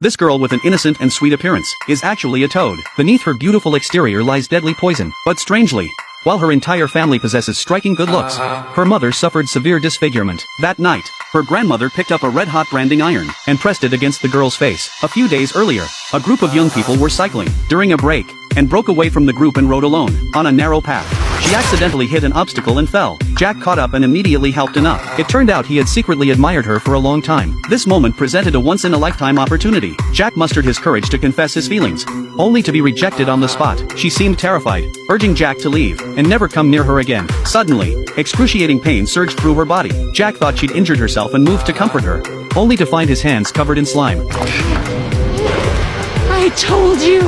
This girl with an innocent and sweet appearance is actually a toad. Beneath her beautiful exterior lies deadly poison. But strangely, while her entire family possesses striking good looks, her mother suffered severe disfigurement. That night, her grandmother picked up a red-hot branding iron and pressed it against the girl's face. A few days earlier, a group of young people were cycling during a break and broke away from the group and rode alone on a narrow path. She accidentally hit an obstacle and fell. Jack caught up and immediately helped enough. It turned out he had secretly admired her for a long time. This moment presented a once-in-a-lifetime opportunity. Jack mustered his courage to confess his feelings, only to be rejected on the spot. She seemed terrified, urging Jack to leave and never come near her again. Suddenly, excruciating pain surged through her body. Jack thought she'd injured herself and moved to comfort her, only to find his hands covered in slime. I told you!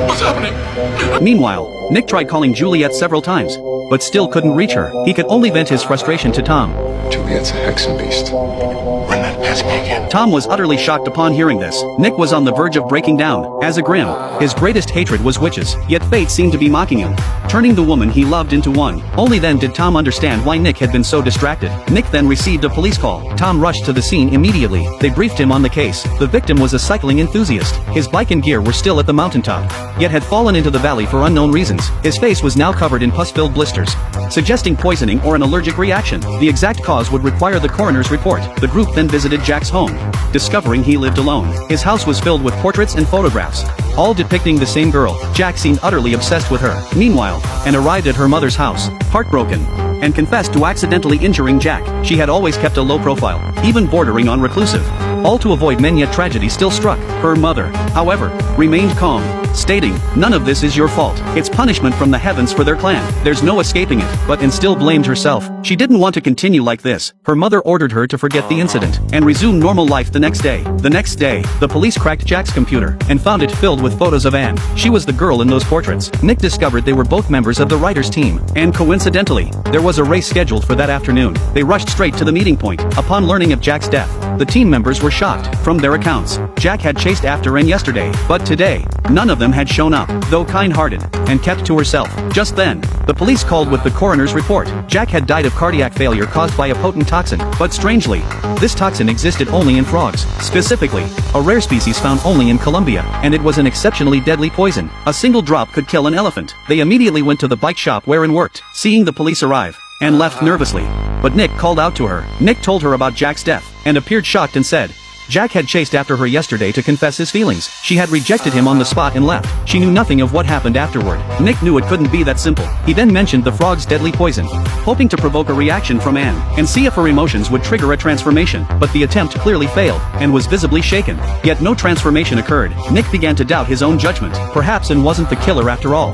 What's happening? Meanwhile, Nick tried calling Juliet several times, but still couldn't reach her. He could only vent his frustration to Tom. Juliet's a hexen beast. Run that past me again. Tom was utterly shocked upon hearing this. Nick was on the verge of breaking down. As a Grimm, his greatest hatred was witches, yet fate seemed to be mocking him, turning the woman he loved into one. Only then did Tom understand why Nick had been so distracted. Nick then received a police call. Tom rushed to the scene immediately. They briefed him on the case. The victim was a cycling enthusiast. His bike and gear were still at the mountaintop, yet had fallen into the valley for unknown reasons. His face was now covered in pus-filled blisters, suggesting poisoning or an allergic reaction. The exact cause would require the coroner's report. The group then visited Jack's home, discovering he lived alone. His house was filled with portraits and photographs, all depicting the same girl. Jack seemed utterly obsessed with her. Meanwhile, Anne arrived at her mother's house, heartbroken, and confessed to accidentally injuring Jack. She had always kept a low profile, even bordering on reclusive, all to avoid men, yet tragedy still struck. Her mother, however, remained calm, stating, "None of this is your fault. It's punishment from the heavens for their clan. There's no escaping it," and still blamed herself. She didn't want to continue like this. Her mother ordered her to forget the incident and resume normal life the next day. The next day, the police cracked Jack's computer and found it filled with photos of Anne. She was the girl in those portraits. Nick discovered they were both members of the writers' team, and coincidentally, there was a race scheduled for that afternoon. They rushed straight to the meeting point. Upon learning of Jack's death, the team members were shocked. From their accounts, Jack had chased after Anne yesterday, but today, none of them had shown up, though kind-hearted, and kept to herself. Just then, the police called with the coroner's report. Jack had died of cardiac failure caused by a potent toxin, but strangely, this toxin existed only in frogs. Specifically, a rare species found only in Colombia, and it was an exceptionally deadly poison. A single drop could kill an elephant. They immediately went to the bike shop where Anne worked. Seeing the police arrive, Anne left nervously, but Nick called out to her. Nick told her about Jack's death, and appeared shocked and said, Jack had chased after her yesterday to confess his feelings. She had rejected him on the spot and left. She knew nothing of what happened afterward. Nick knew it couldn't be that simple. He then mentioned the frog's deadly poison, hoping to provoke a reaction from Anne and see if her emotions would trigger a transformation. But the attempt clearly failed and was visibly shaken. Yet no transformation occurred. Nick began to doubt his own judgment. Perhaps Anne wasn't the killer after all.